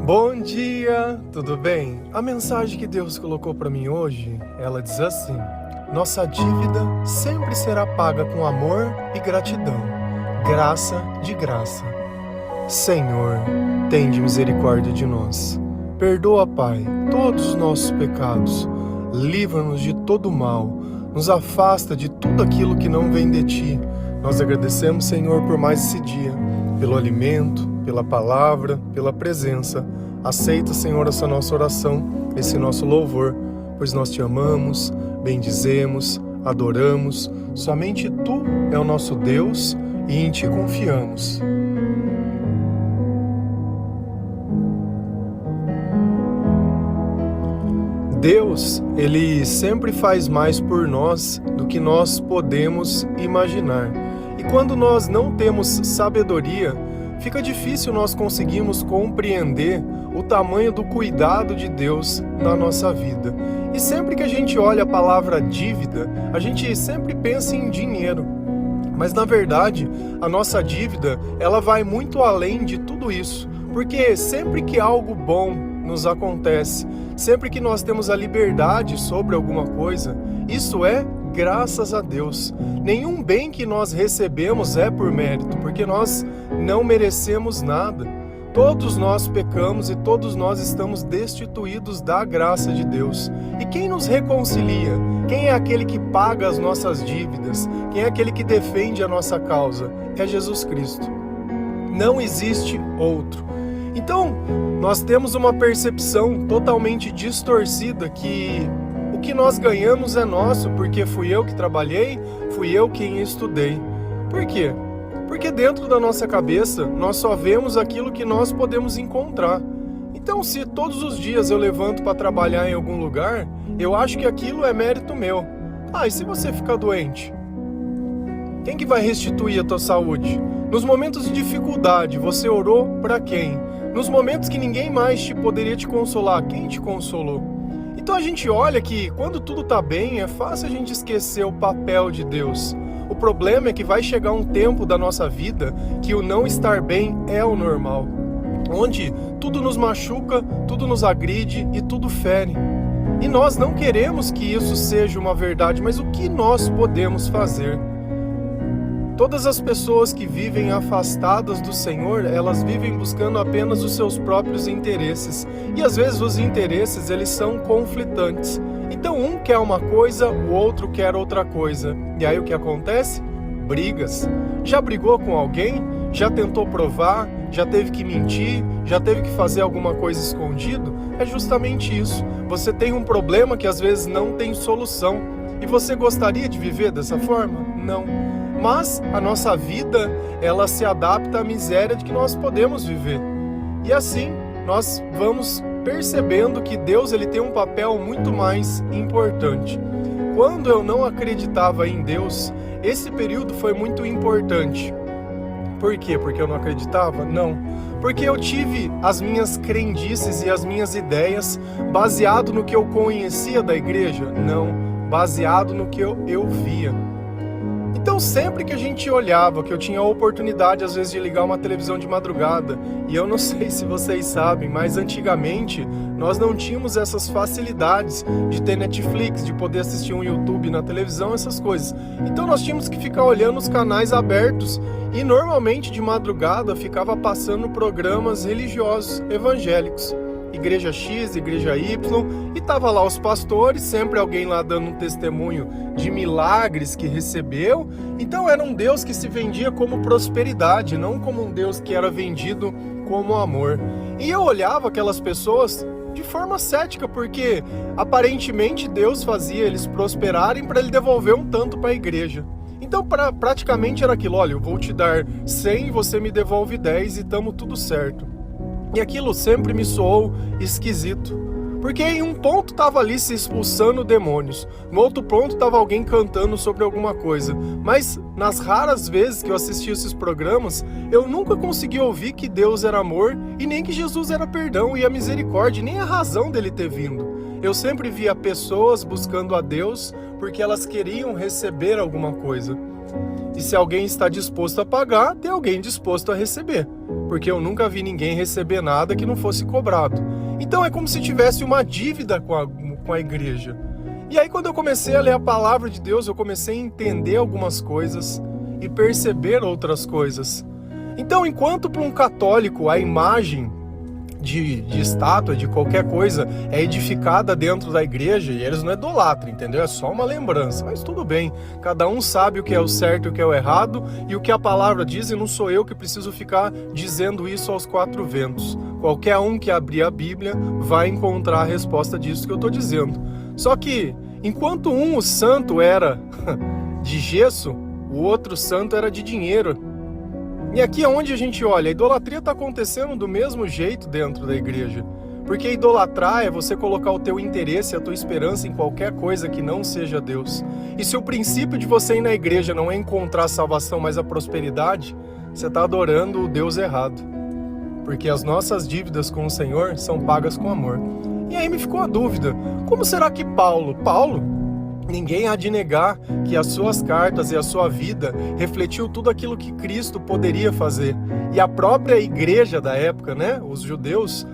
Bom dia, tudo bem? A mensagem que Deus colocou para mim hoje, ela diz assim: nossa dívida sempre será paga com amor e gratidão, graça de graça. Senhor, tende misericórdia de nós. Perdoa, Pai, todos os nossos pecados. Livra-nos de todo mal. Nos afasta de tudo aquilo que não vem de Ti. Nós agradecemos, Senhor, por mais esse dia, pelo alimento, pela palavra, pela presença. Aceita, Senhor, essa nossa oração, esse nosso louvor, pois nós Te amamos, bendizemos, adoramos. Somente Tu é o nosso Deus e em Ti confiamos. Deus, Ele sempre faz mais por nós do que nós podemos imaginar. E quando nós não temos sabedoria, fica difícil nós conseguirmos compreender o tamanho do cuidado de Deus na nossa vida. E sempre que a gente olha a palavra dívida, a gente sempre pensa em dinheiro. Mas na verdade, a nossa dívida, ela vai muito além de tudo isso. Porque sempre que algo bom nos acontece, sempre que nós temos a liberdade sobre alguma coisa, isso é graças a Deus. Nenhum bem que nós recebemos é por mérito, porque nós não merecemos nada. Todos nós pecamos e todos nós estamos destituídos da graça de Deus. E quem nos reconcilia? Quem é aquele que paga as nossas dívidas? Quem é aquele que defende a nossa causa? É Jesus Cristo. Não existe outro. Então, nós temos uma percepção totalmente distorcida que o que nós ganhamos é nosso, porque fui eu que trabalhei, fui eu quem estudei. Por quê? Porque dentro da nossa cabeça, nós só vemos aquilo que nós podemos encontrar. Então, se todos os dias eu levanto para trabalhar em algum lugar, eu acho que aquilo é mérito meu. E se você ficar doente? Quem que vai restituir a tua saúde? Nos momentos de dificuldade, você orou para quem? Nos momentos que ninguém mais poderia te consolar, quem te consolou? Então a gente olha que quando tudo está bem, é fácil a gente esquecer o papel de Deus. O problema é que vai chegar um tempo da nossa vida que o não estar bem é o normal. Onde tudo nos machuca, tudo nos agride e tudo fere. E nós não queremos que isso seja uma verdade, mas o que nós podemos fazer? Todas as pessoas que vivem afastadas do Senhor, elas vivem buscando apenas os seus próprios interesses. E às vezes os interesses, eles são conflitantes. Então um quer uma coisa, o outro quer outra coisa. E aí o que acontece? Brigas. Já brigou com alguém? Já tentou provar? Já teve que mentir? Já teve que fazer alguma coisa escondido? É justamente isso. Você tem um problema que às vezes não tem solução. E você gostaria de viver dessa forma? Não. Mas a nossa vida, ela se adapta à miséria de que nós podemos viver. E assim, nós vamos percebendo que Deus, ele tem um papel muito mais importante. Quando eu não acreditava em Deus, esse período foi muito importante. Por quê? Porque eu não acreditava? Não. Porque eu tive as minhas crendices e as minhas ideias baseado no que eu conhecia da igreja? Não. Baseado no que eu via. Então sempre que a gente olhava, que eu tinha a oportunidade às vezes de ligar uma televisão de madrugada, e eu não sei se vocês sabem, mas antigamente nós não tínhamos essas facilidades de ter Netflix, de poder assistir um YouTube na televisão, essas coisas. Então nós tínhamos que ficar olhando os canais abertos e normalmente de madrugada ficava passando programas religiosos, evangélicos. Igreja X, Igreja Y, e tava lá os pastores, sempre alguém lá dando um testemunho de milagres que recebeu. Então era um Deus que se vendia como prosperidade, não como um Deus que era vendido como amor. E eu olhava aquelas pessoas de forma cética, porque aparentemente Deus fazia eles prosperarem para ele devolver um tanto para a igreja. Então praticamente era aquilo: olha, eu vou te dar 100, você me devolve 10 e tamo tudo certo. E aquilo sempre me soou esquisito, porque em um ponto estava ali se expulsando demônios, no outro ponto estava alguém cantando sobre alguma coisa, mas nas raras vezes que eu assisti esses programas, eu nunca consegui ouvir que Deus era amor e nem que Jesus era perdão e a misericórdia, nem a razão dele ter vindo. Eu sempre via pessoas buscando a Deus porque elas queriam receber alguma coisa. E se alguém está disposto a pagar, tem alguém disposto a receber. porque eu nunca vi ninguém receber nada que não fosse cobrado. Então é como se tivesse uma dívida com a igreja. E aí quando eu comecei a ler a palavra de Deus, eu comecei a entender algumas coisas e perceber outras coisas. Então, enquanto para um católico a imagem de estátua, de qualquer coisa, é edificada dentro da igreja e eles não idolatram, entendeu? É só uma lembrança, mas tudo bem. Cada um sabe o que é o certo e o que é o errado e o que a palavra diz, e não sou eu que preciso ficar dizendo isso aos quatro ventos. Qualquer um que abrir a Bíblia vai encontrar a resposta disso que eu estou dizendo. Só que, enquanto o santo era de gesso, o outro santo era de dinheiro. E aqui é onde a gente olha, a idolatria está acontecendo do mesmo jeito dentro da igreja. Porque idolatrar é você colocar o teu interesse, a tua esperança em qualquer coisa que não seja Deus. E se o princípio de você ir na igreja não é encontrar a salvação, mas a prosperidade, você está adorando o Deus errado. Porque as nossas dívidas com o Senhor são pagas com amor. E aí me ficou a dúvida, como será que Paulo, ninguém há de negar que as suas cartas e a sua vida refletiu tudo aquilo que Cristo poderia fazer. E a própria igreja da época, né, os judeus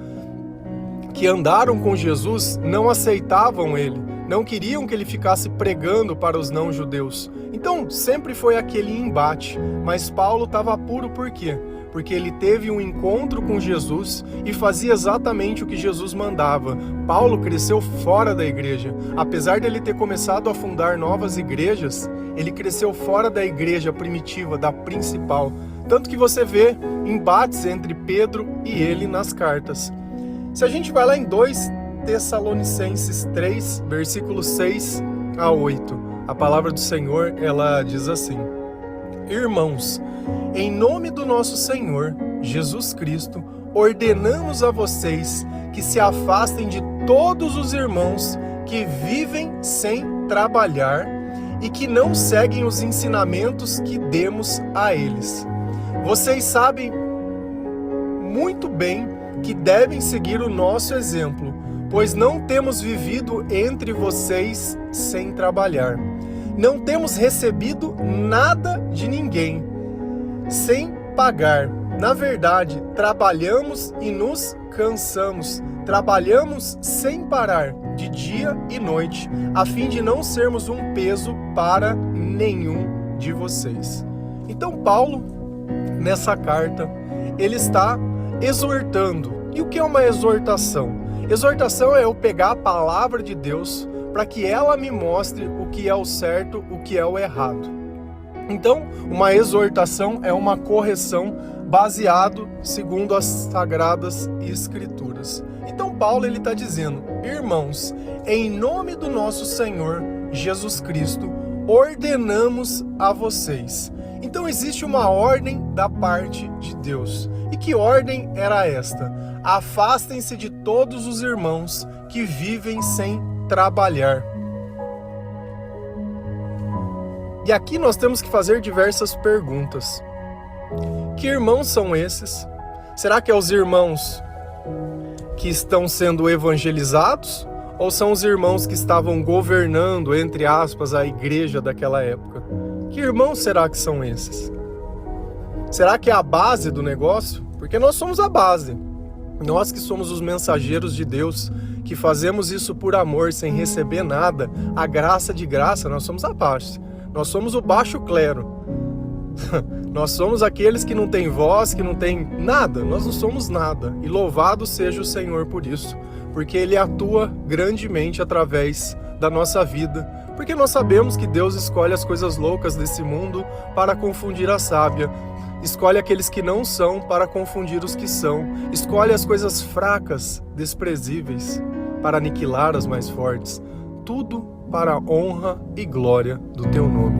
que andaram com Jesus não aceitavam ele, não queriam que ele ficasse pregando para os não-judeus. Então sempre foi aquele embate, mas Paulo estava puro por quê? Porque ele teve um encontro com Jesus e fazia exatamente o que Jesus mandava. Paulo cresceu fora da igreja. Apesar de ele ter começado a fundar novas igrejas, ele cresceu fora da igreja primitiva, da principal. Tanto que você vê embates entre Pedro e ele nas cartas. Se a gente vai lá em 2 Tessalonicenses 3, versículos 6 a 8, a palavra do Senhor, ela diz assim: Irmãos, em nome do nosso Senhor Jesus Cristo, ordenamos a vocês que se afastem de todos os irmãos que vivem sem trabalhar e que não seguem os ensinamentos que demos a eles. Vocês sabem muito bem que devem seguir o nosso exemplo, pois não temos vivido entre vocês sem trabalhar. Não temos recebido nada de ninguém sem pagar. Na verdade, trabalhamos e nos cansamos. Trabalhamos sem parar, de dia e noite, a fim de não sermos um peso para nenhum de vocês. Então, Paulo, nessa carta, ele está exortando. E o que é uma exortação? Exortação é eu pegar a palavra de Deus para que ela me mostre o que é o certo, o que é o errado. Então, uma exortação é uma correção baseado segundo as Sagradas Escrituras. Então, Paulo ele está dizendo: irmãos, em nome do nosso Senhor Jesus Cristo, ordenamos a vocês. Então, existe uma ordem da parte de Deus. E que ordem era esta? Afastem-se de todos os irmãos que vivem sem trabalhar. E aqui nós temos que fazer diversas perguntas. Que irmãos são esses? Será que é os irmãos que estão sendo evangelizados? Ou são os irmãos que estavam governando, entre aspas, a igreja daquela época? Que irmãos será que são esses? Será que é a base do negócio? Porque nós somos a base. Nós que somos os mensageiros de Deus, que fazemos isso por amor, sem receber nada, a graça de graça, nós somos a base. Nós somos o baixo clero. Nós somos aqueles que não têm voz, que não têm nada. Nós não somos nada. E louvado seja o Senhor por isso. Porque Ele atua grandemente através da nossa vida. Porque nós sabemos que Deus escolhe as coisas loucas desse mundo para confundir a sábia. Escolhe aqueles que não são para confundir os que são. Escolhe as coisas fracas, desprezíveis, para aniquilar as mais fortes. Tudo para a honra e glória do Teu nome.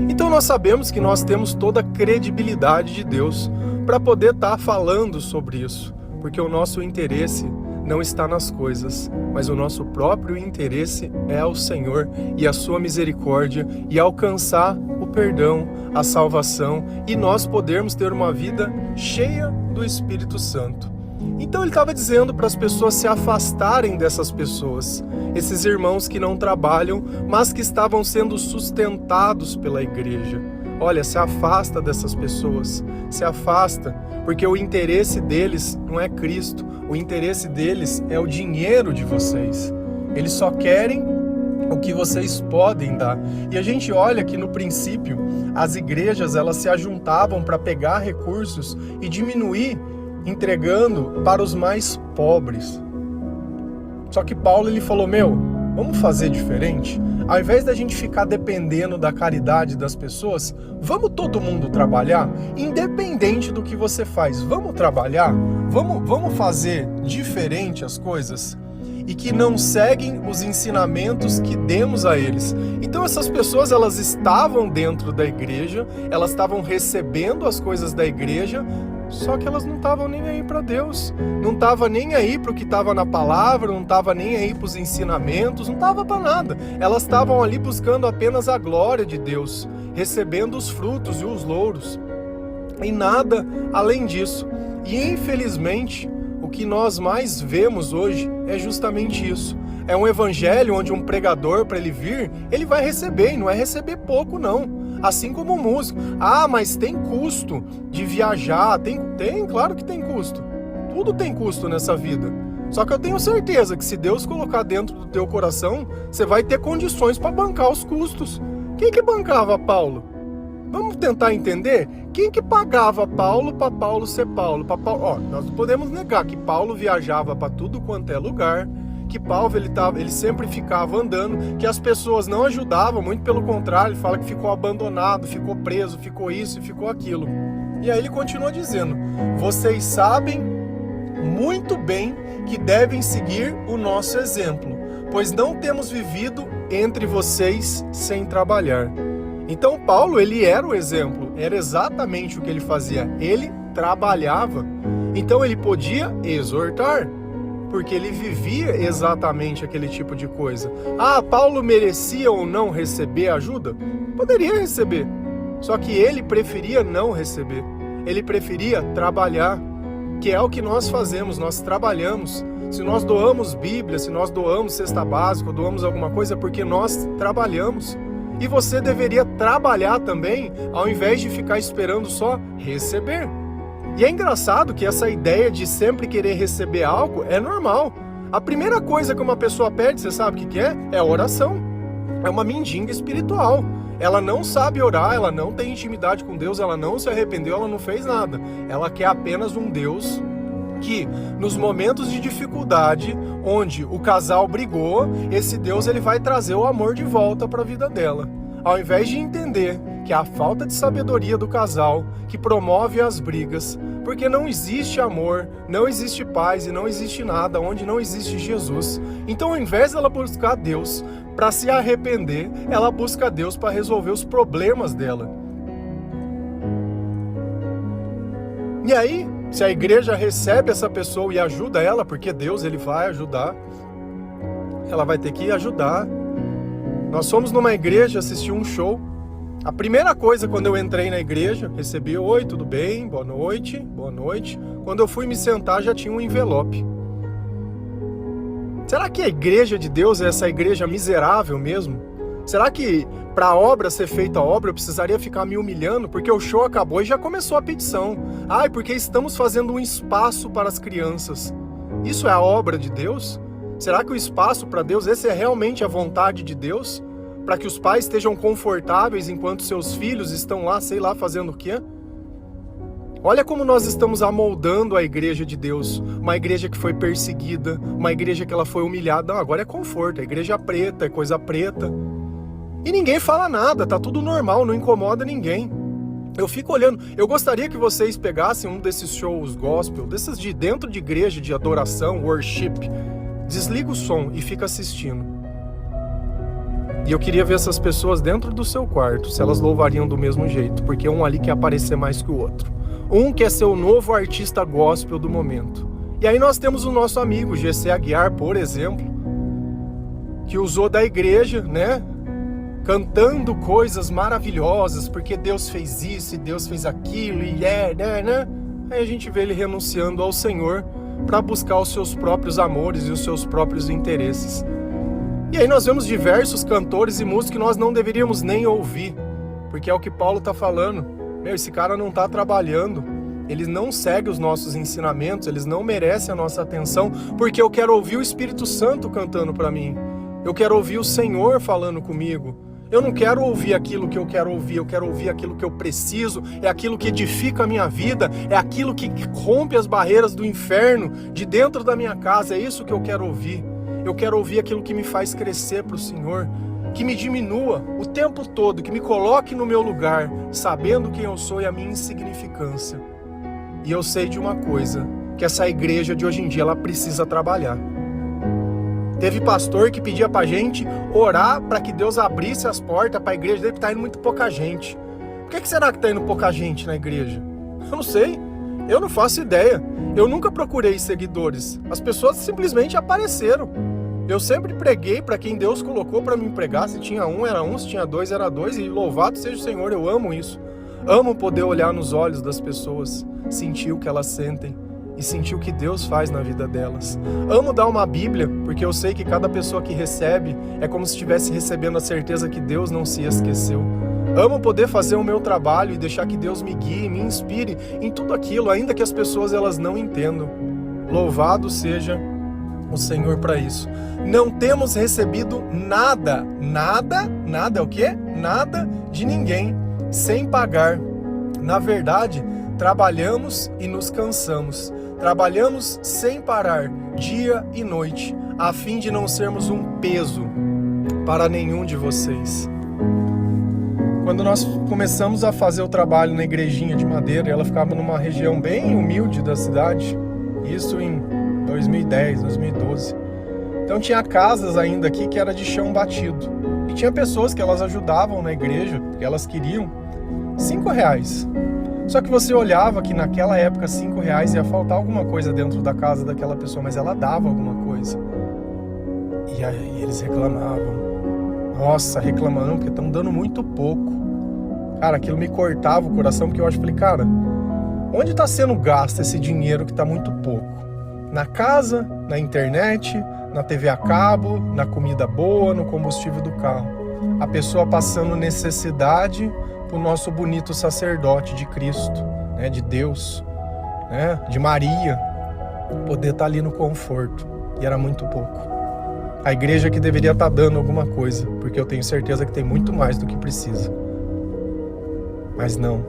Então nós sabemos que nós temos toda a credibilidade de Deus para poder estar falando sobre isso. Porque o nosso interesse não está nas coisas, mas o nosso próprio interesse é ao Senhor e a sua misericórdia e alcançar o perdão, a salvação e nós podermos ter uma vida cheia do Espírito Santo. Então ele estava dizendo para as pessoas se afastarem dessas pessoas, esses irmãos que não trabalham, mas que estavam sendo sustentados pela igreja. olha, se afasta dessas pessoas, se afasta, porque o interesse deles não é Cristo, o interesse deles é o dinheiro de vocês. Eles só querem o que vocês podem dar. E a gente olha que no princípio as igrejas elas se ajuntavam para pegar recursos e diminuir entregando para os mais pobres. Só que Paulo ele falou, vamos fazer diferente? Ao invés da gente ficar dependendo da caridade das pessoas, vamos todo mundo trabalhar, independente do que você faz. Vamos trabalhar? Vamos fazer diferente as coisas? E que não seguem os ensinamentos que demos a eles. Então essas pessoas, elas estavam dentro da igreja, elas estavam recebendo as coisas da igreja, só que elas não estavam nem aí para Deus, não estavam nem aí para o que estava na palavra, não estavam nem aí para os ensinamentos, não estava para nada. Elas estavam ali buscando apenas a glória de Deus, recebendo os frutos e os louros, e nada além disso. E infelizmente, o que nós mais vemos hoje é justamente isso. É um evangelho onde um pregador, para ele vir, ele vai receber, e não é receber pouco não. Assim como o músico. Mas tem custo de viajar, tem, claro que tem custo. Tudo tem custo nessa vida. Só que eu tenho certeza que se Deus colocar dentro do teu coração, você vai ter condições para bancar os custos. Quem que bancava Paulo? Vamos tentar entender? Quem que pagava Paulo para Paulo ser Paulo? Nós não podemos negar que Paulo viajava para tudo quanto é lugar, que Paulo ele sempre ficava andando, que as pessoas não ajudavam, muito pelo contrário, ele fala que ficou abandonado, ficou preso, ficou isso e ficou aquilo. E aí ele continua dizendo, vocês sabem muito bem que devem seguir o nosso exemplo, pois não temos vivido entre vocês sem trabalhar. Então Paulo, ele era o exemplo, era exatamente o que ele fazia, ele trabalhava, então ele podia exortar, porque ele vivia exatamente aquele tipo de coisa. Paulo merecia ou não receber ajuda? Poderia receber, só que ele preferia não receber, ele preferia trabalhar, que é o que nós fazemos, nós trabalhamos. Se nós doamos Bíblia, se nós doamos cesta básica, doamos alguma coisa, é porque nós trabalhamos. E você deveria trabalhar também, ao invés de ficar esperando só receber. E é engraçado que essa ideia de sempre querer receber algo é normal. A primeira coisa que uma pessoa pede, você sabe o que é? É oração. É uma mendiga espiritual. Ela não sabe orar, ela não tem intimidade com Deus, ela não se arrependeu, ela não fez nada. Ela quer apenas um Deus que, nos momentos de dificuldade, onde o casal brigou, esse Deus ele vai trazer o amor de volta para a vida dela. Ao invés de entender que é a falta de sabedoria do casal que promove as brigas, porque não existe amor, não existe paz e não existe nada onde não existe Jesus. Então, ao invés dela buscar Deus para se arrepender, ela busca Deus para resolver os problemas dela. E aí, se a igreja recebe essa pessoa e ajuda ela, porque Deus ele vai ajudar, ela vai ter que ajudar. Nós fomos numa igreja assistir um show. A primeira coisa, quando eu entrei na igreja, recebi, oi, tudo bem? Boa noite, boa noite. Quando eu fui me sentar, já tinha um envelope. Será que a igreja de Deus é essa igreja miserável mesmo? Será que para a obra ser feita a obra, eu precisaria ficar me humilhando? Porque o show acabou e já começou a petição. Porque estamos fazendo um espaço para as crianças. Isso é a obra de Deus? Será que o espaço para Deus, essa é realmente a vontade de Deus? Para que os pais estejam confortáveis enquanto seus filhos estão lá, sei lá, fazendo o quê? Olha como nós estamos amoldando a igreja de Deus. Uma igreja que foi perseguida, uma igreja que ela foi humilhada. Não, agora é conforto, é igreja preta, é coisa preta. E ninguém fala nada, tá tudo normal, não incomoda ninguém. Eu fico olhando, eu gostaria que vocês pegassem um desses shows gospel, desses de dentro de igreja, de adoração, worship, desliga o som e fica assistindo. E eu queria ver essas pessoas dentro do seu quarto, se elas louvariam do mesmo jeito, porque um ali quer aparecer mais que o outro. Um quer ser o novo artista gospel do momento. E aí nós temos o nosso amigo GC Aguiar, por exemplo, que usou da igreja, né? Cantando coisas maravilhosas, porque Deus fez isso e Deus fez aquilo, e né? Aí a gente vê ele renunciando ao Senhor para buscar os seus próprios amores e os seus próprios interesses. E aí nós vemos diversos cantores e músicos que nós não deveríamos nem ouvir, porque é o que Paulo está falando. Esse cara não está trabalhando, ele não segue os nossos ensinamentos, eles não merecem a nossa atenção, porque eu quero ouvir o Espírito Santo cantando para mim. Eu quero ouvir o Senhor falando comigo. Eu não quero ouvir aquilo que eu quero ouvir, eu quero ouvir aquilo que eu preciso, é aquilo que edifica a minha vida, é aquilo que rompe as barreiras do inferno de dentro da minha casa, é isso que eu quero ouvir. Eu quero ouvir aquilo que me faz crescer para o Senhor, que me diminua o tempo todo, que me coloque no meu lugar, sabendo quem eu sou e a minha insignificância. E eu sei de uma coisa, que essa igreja de hoje em dia, ela precisa trabalhar. Teve pastor que pedia pra gente orar para que Deus abrisse as portas para a igreja dele, porque tá indo muito pouca gente. Por que será que tá indo pouca gente na igreja? Eu não sei, eu não faço ideia. Eu nunca procurei seguidores, as pessoas simplesmente apareceram. Eu sempre preguei para quem Deus colocou para me pregar, se tinha um era um, se tinha dois era dois, e louvado seja o Senhor, eu amo isso. Amo poder olhar nos olhos das pessoas, sentir o que elas sentem e sentir o que Deus faz na vida delas. Amo dar uma Bíblia, porque eu sei que cada pessoa que recebe é como se estivesse recebendo a certeza que Deus não se esqueceu. Amo poder fazer o meu trabalho e deixar que Deus me guie, me inspire em tudo aquilo, ainda que as pessoas elas não entendam. Louvado seja o Senhor para isso. Não temos recebido nada é o quê? Nada de ninguém, sem pagar. Na verdade, trabalhamos e nos cansamos. Trabalhamos sem parar, dia e noite, a fim de não sermos um peso para nenhum de vocês. Quando nós começamos a fazer o trabalho na igrejinha de madeira, ela ficava numa região bem humilde da cidade, isso em 2010, 2012. Então tinha casas ainda aqui que era de chão batido. E tinha pessoas que elas ajudavam na igreja, que elas queriam R$5. Só que você olhava que naquela época R$5 ia faltar alguma coisa dentro da casa daquela pessoa, mas ela dava alguma coisa. E aí eles reclamavam. Nossa, reclamando porque estão dando muito pouco. Cara, aquilo me cortava o coração, porque eu falei, cara, onde está sendo gasto esse dinheiro que está muito pouco? Na casa, na internet, na TV a cabo, na comida boa, no combustível do carro. A pessoa passando necessidade para o nosso bonito sacerdote de Cristo, né, de Deus, né, de Maria, poder estar ali no conforto. E era muito pouco. A igreja que deveria estar dando alguma coisa, porque eu tenho certeza que tem muito mais do que precisa. Mas não.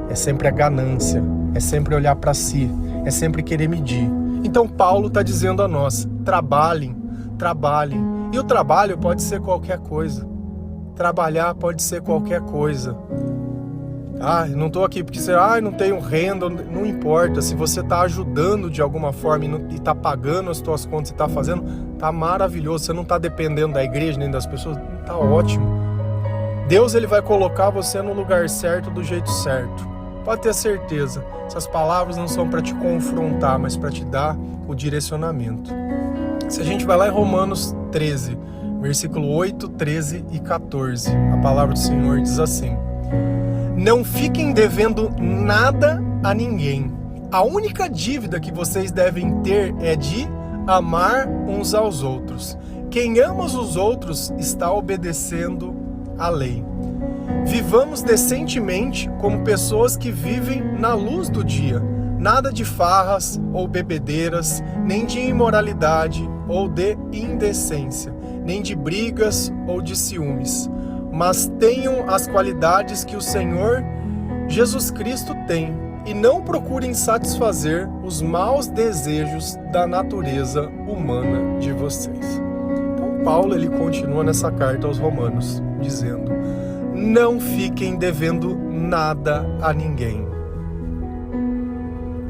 É sempre a ganância, é sempre olhar para si, é sempre querer medir. Então Paulo está dizendo a nós, trabalhem, trabalhem. E o trabalho pode ser qualquer coisa. Trabalhar pode ser qualquer coisa. Não estou aqui porque não tenho renda, não importa. Se você está ajudando de alguma forma e está pagando as suas contas e está fazendo, está maravilhoso. Você não está dependendo da igreja nem das pessoas, está ótimo. Deus ele vai colocar você no lugar certo, do jeito certo. Pode ter certeza. Essas palavras não são para te confrontar, mas para te dar o direcionamento. Se a gente vai lá em Romanos 13, versículo 8, 13 e 14, a palavra do Senhor diz assim: não fiquem devendo nada a ninguém. A única dívida que vocês devem ter é de amar uns aos outros. Quem ama os outros está obedecendo a lei. Vivamos decentemente como pessoas que vivem na luz do dia. Nada de farras ou bebedeiras, nem de imoralidade ou de indecência, nem de brigas ou de ciúmes. Mas tenham as qualidades que o Senhor Jesus Cristo tem e não procurem satisfazer os maus desejos da natureza humana de vocês. Então Paulo ele continua nessa carta aos Romanos, dizendo: não fiquem devendo nada a ninguém.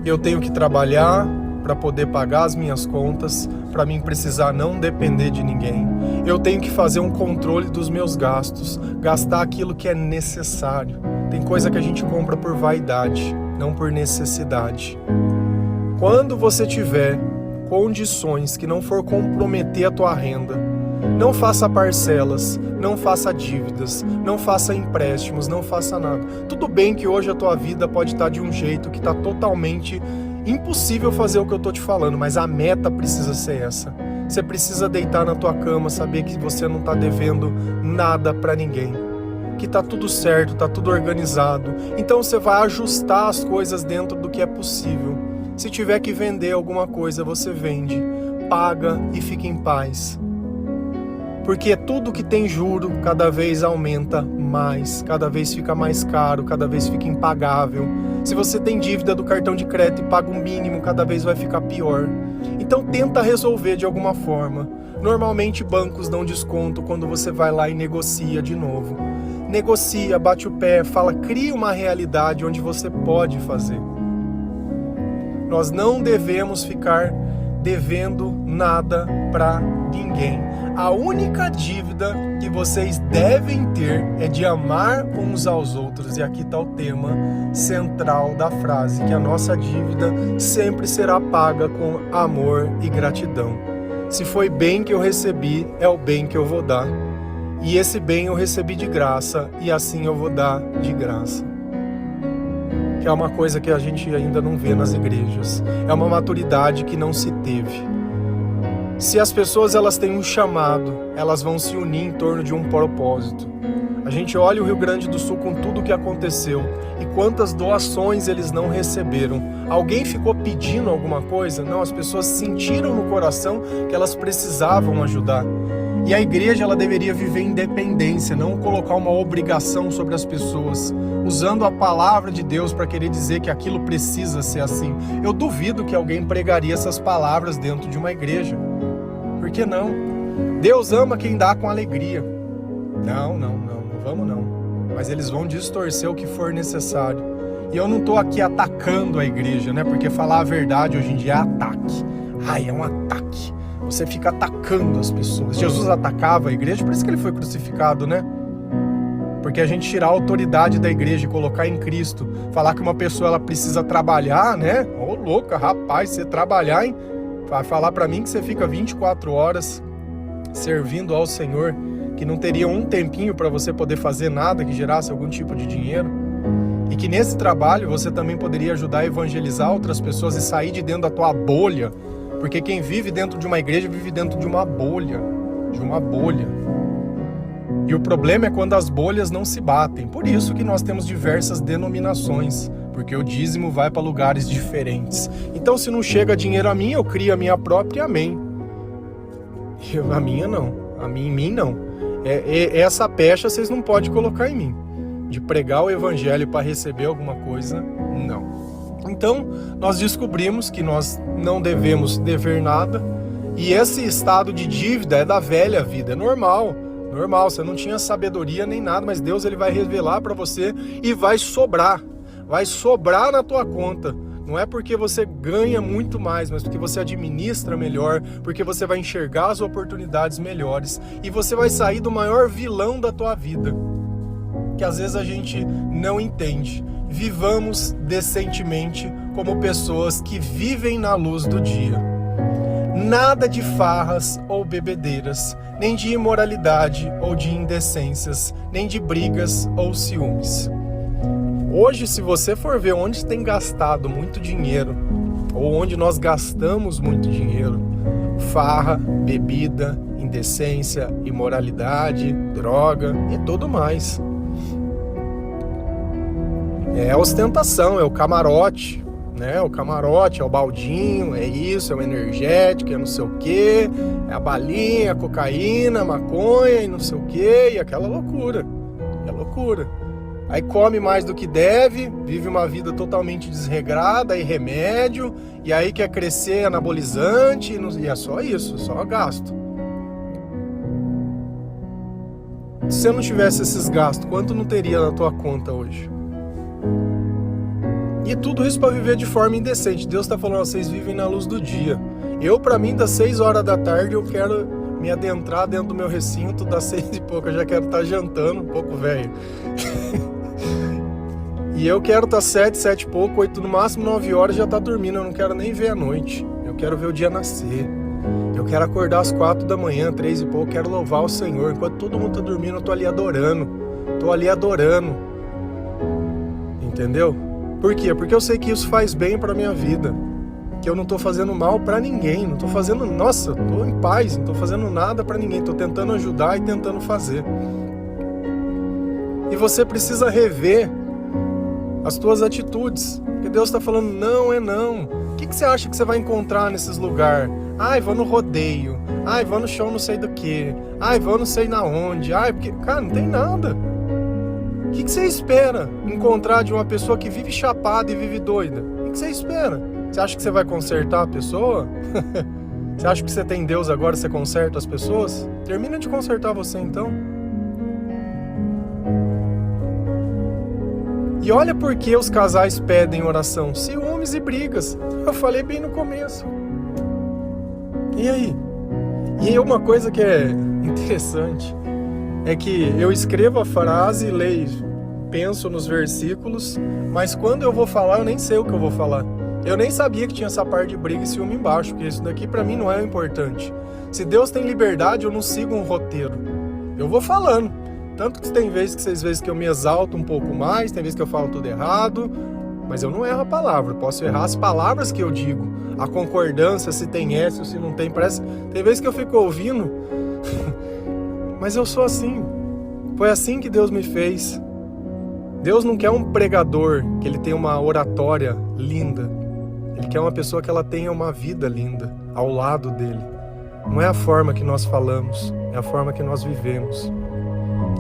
Eu tenho que trabalhar para poder pagar as minhas contas, para mim precisar não depender de ninguém. Eu tenho que fazer um controle dos meus gastos, gastar aquilo que é necessário. Tem coisa que a gente compra por vaidade, não por necessidade. Quando você tiver condições que não for comprometer a tua renda, não faça parcelas, não faça dívidas, não faça empréstimos, não faça nada. Tudo bem que hoje a tua vida pode estar de um jeito que está totalmente impossível fazer o que eu estou te falando, mas a meta precisa ser essa. Você precisa deitar na tua cama, saber que você não está devendo nada para ninguém. que tá tudo certo, tá tudo organizado. Então você vai ajustar as coisas dentro do que é possível. Se tiver que vender alguma coisa, você vende, paga e fica em paz. Porque tudo que tem juro cada vez aumenta mais, cada vez fica mais caro, cada vez fica impagável. Se você tem dívida do cartão de crédito e paga o mínimo, cada vez vai ficar pior. Então tenta resolver de alguma forma. Normalmente bancos dão desconto quando você vai lá e negocia de novo. Negocia, bate o pé, fala, cria uma realidade onde você pode fazer. Nós não devemos ficar devendo nada para ninguém. A única dívida que vocês devem ter é de amar uns aos outros. E aqui está o tema central da frase, que a nossa dívida sempre será paga com amor e gratidão. Se foi bem que eu recebi, é o bem que eu vou dar. E esse bem eu recebi de graça, e assim eu vou dar de graça. Que é uma coisa que a gente ainda não vê nas igrejas. É uma maturidade que não se teve. Se as pessoas elas têm um chamado, elas vão se unir em torno de um propósito. A gente olha o Rio Grande do Sul com tudo o que aconteceu e quantas doações eles não receberam. Alguém ficou pedindo alguma coisa? Não, as pessoas sentiram no coração que elas precisavam ajudar. E a igreja ela deveria viver independência, não colocar uma obrigação sobre as pessoas, usando a palavra de Deus para querer dizer que aquilo precisa ser assim. Eu duvido que alguém pregaria essas palavras dentro de uma igreja. Por que não? Deus ama quem dá com alegria. Não vamos não. Mas eles vão distorcer o que for necessário. E eu não estou aqui atacando a igreja, né? Porque falar a verdade hoje em dia é ataque. É um ataque. Você fica atacando as pessoas. Jesus atacava a igreja, por isso que ele foi crucificado, né? Porque a gente tirar a autoridade da igreja e colocar em Cristo, falar que uma pessoa ela precisa trabalhar, né? Ô louca, rapaz, você trabalhar, hein? Vai falar pra mim que você fica 24 horas servindo ao Senhor, que não teria um tempinho para você poder fazer nada que gerasse algum tipo de dinheiro, e que nesse trabalho você também poderia ajudar a evangelizar outras pessoas e sair de dentro da tua bolha, porque quem vive dentro de uma igreja vive dentro de uma bolha, E o problema é quando as bolhas não se batem. Por isso que nós temos diversas denominações, porque o dízimo vai para lugares diferentes. Então, se não chega dinheiro a mim, eu crio a minha própria, amém. A minha não. Em mim não. Essa pecha vocês não podem colocar em mim. De pregar o evangelho para receber alguma coisa, não. Então, nós descobrimos que nós não devemos dever nada. E esse estado de dívida é da velha vida, é normal, você não tinha sabedoria nem nada, mas Deus ele vai revelar para você e vai sobrar na tua conta. Não é porque você ganha muito mais, mas porque você administra melhor, porque você vai enxergar as oportunidades melhores e você vai sair do maior vilão da tua vida, que às vezes a gente não entende. Vivamos decentemente como pessoas que vivem na luz do dia. Nada de farras ou bebedeiras, nem de imoralidade ou de indecências, nem de brigas ou ciúmes. Hoje, se você for ver onde tem gastado muito dinheiro, ou onde nós gastamos muito dinheiro, farra, bebida, indecência, imoralidade, droga e tudo mais. É ostentação, é o camarote, né? O camarote, é o baldinho, é isso, é o energético, é não sei o quê, é a balinha, a cocaína, a maconha e não sei o quê, e aquela loucura. É loucura. Aí come mais do que deve, vive uma vida totalmente desregrada, aí remédio, e aí quer crescer anabolizante, e é só isso, só gasto. Se você não tivesse esses gastos, quanto não teria na tua conta hoje? E tudo isso para viver de forma indecente. Deus está falando, vocês vivem na luz do dia. Eu, para mim, das 6 horas da tarde, eu quero me adentrar dentro do meu recinto, das 6 e pouco, eu já quero estar jantando, um pouco velho. E eu quero estar 7, 7 e pouco, 8, no máximo 9 horas, já tá dormindo, eu não quero nem ver a noite. Eu quero ver o dia nascer. Eu quero acordar às 4 da manhã, 3 e pouco, quero louvar o Senhor. Enquanto todo mundo tá dormindo, eu tô ali adorando. Entendeu? Por quê? Porque eu sei que isso faz bem pra minha vida. Que eu não tô fazendo mal pra ninguém. Não tô fazendo... Nossa, tô em paz. Não tô fazendo nada pra ninguém. Tô tentando ajudar e tentando fazer. E você precisa rever as tuas atitudes. Porque Deus está falando, não é não. O que você acha que você vai encontrar nesses lugares? Ai, vou no rodeio. Ai, vou no show não sei do que. Ai, vou não sei na onde. Ai, porque... Cara, não tem nada. O que você espera encontrar de uma pessoa que vive chapada e vive doida? O que você espera? Você acha que você vai consertar a pessoa? Você acha que você tem Deus agora, você conserta as pessoas? Termina de consertar você então. E olha por que os casais pedem oração. Ciúmes e brigas. Eu falei bem no começo. E aí? E aí uma coisa que é interessante é que eu escrevo a frase, leio, penso nos versículos, mas quando eu vou falar, eu nem sei o que eu vou falar. Eu nem sabia que tinha essa parte de briga e ciúme embaixo, porque isso daqui pra mim não é importante. Se Deus tem liberdade, eu não sigo um roteiro. Eu vou falando. Tanto que tem vezes que eu me exalto um pouco mais, tem vezes que eu falo tudo errado, mas eu não erro a palavra. Posso errar as palavras que eu digo, a concordância, se tem S ou se não tem. Parece. Tem vezes que eu fico ouvindo, mas eu sou assim. Foi assim que Deus me fez. Deus não quer um pregador que ele tenha uma oratória linda. Ele quer uma pessoa que ela tenha uma vida linda ao lado dele. Não é a forma que nós falamos, é a forma que nós vivemos.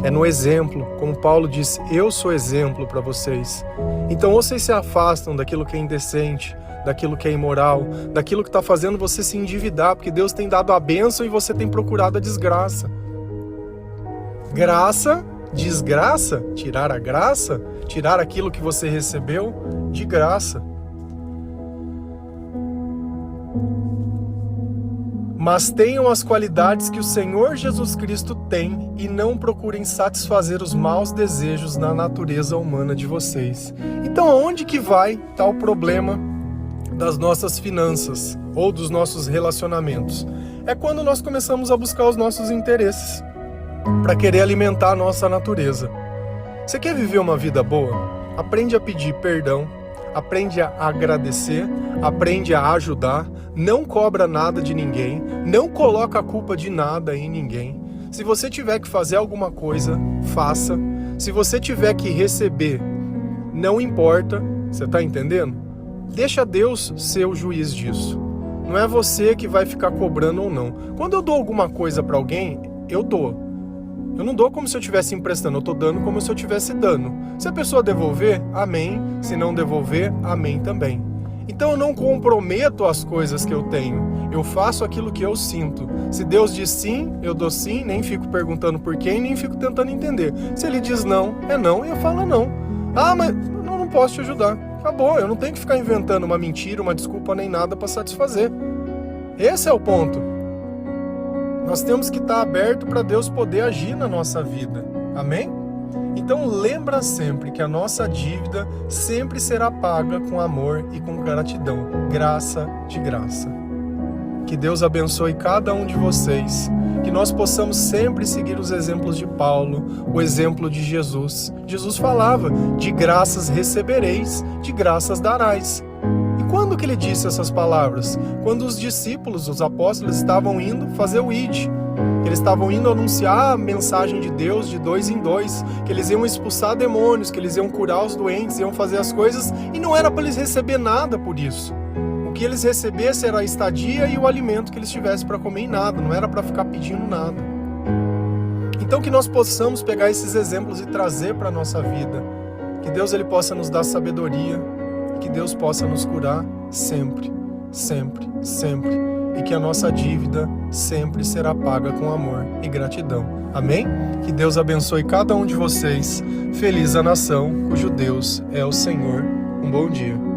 É no exemplo, como Paulo disse, eu sou exemplo para vocês. Então ou vocês se afastam daquilo que é indecente, daquilo que é imoral, daquilo que está fazendo você se endividar, porque Deus tem dado a bênção e você tem procurado a desgraça. Graça, desgraça, tirar a graça, tirar aquilo que você recebeu de graça. Mas tenham as qualidades que o Senhor Jesus Cristo tem e não procurem satisfazer os maus desejos na natureza humana de vocês. Então, aonde que vai estar o problema das nossas finanças ou dos nossos relacionamentos? É quando nós começamos a buscar os nossos interesses para querer alimentar a nossa natureza. Você quer viver uma vida boa? Aprende a pedir perdão, aprende a agradecer, aprende a ajudar, não cobra nada de ninguém, não coloca a culpa de nada em ninguém. Se você tiver que fazer alguma coisa, faça. Se você tiver que receber, não importa, você está entendendo? Deixa Deus ser o juiz disso. Não é você que vai ficar cobrando ou não. Quando eu dou alguma coisa para alguém, eu dou. Eu não dou como se eu estivesse emprestando, eu estou dando como se eu estivesse dando. Se a pessoa devolver, amém. Se não devolver, amém também. Então eu não comprometo as coisas que eu tenho. Eu faço aquilo que eu sinto. Se Deus diz sim, eu dou sim, nem fico perguntando por quê, nem fico tentando entender. Se Ele diz não, é não, e eu falo não. Ah, mas eu não posso te ajudar. Acabou, eu não tenho que ficar inventando uma mentira, uma desculpa nem nada para satisfazer. Esse é o ponto. Nós temos que estar aberto para Deus poder agir na nossa vida. Amém? Então lembra sempre que a nossa dívida sempre será paga com amor e com gratidão. Graça de graça. Que Deus abençoe cada um de vocês. Que nós possamos sempre seguir os exemplos de Paulo, o exemplo de Jesus. Jesus falava, de graças recebereis, de graças darás. Quando que ele disse essas palavras? Quando os discípulos, os apóstolos, estavam indo fazer o ID. Eles estavam indo anunciar a mensagem de Deus de 2 em 2, que eles iam expulsar demônios, que eles iam curar os doentes, iam fazer as coisas, e não era para eles receber nada por isso. O que eles recebessem era a estadia e o alimento que eles tivessem para comer e nada, não era para ficar pedindo nada. Então que nós possamos pegar esses exemplos e trazer para a nossa vida. Que Deus ele possa nos dar sabedoria, que Deus possa nos curar sempre, sempre, sempre. E que a nossa dívida sempre será paga com amor e gratidão. Amém? Que Deus abençoe cada um de vocês. Feliz a nação cujo Deus é o Senhor. Um bom dia.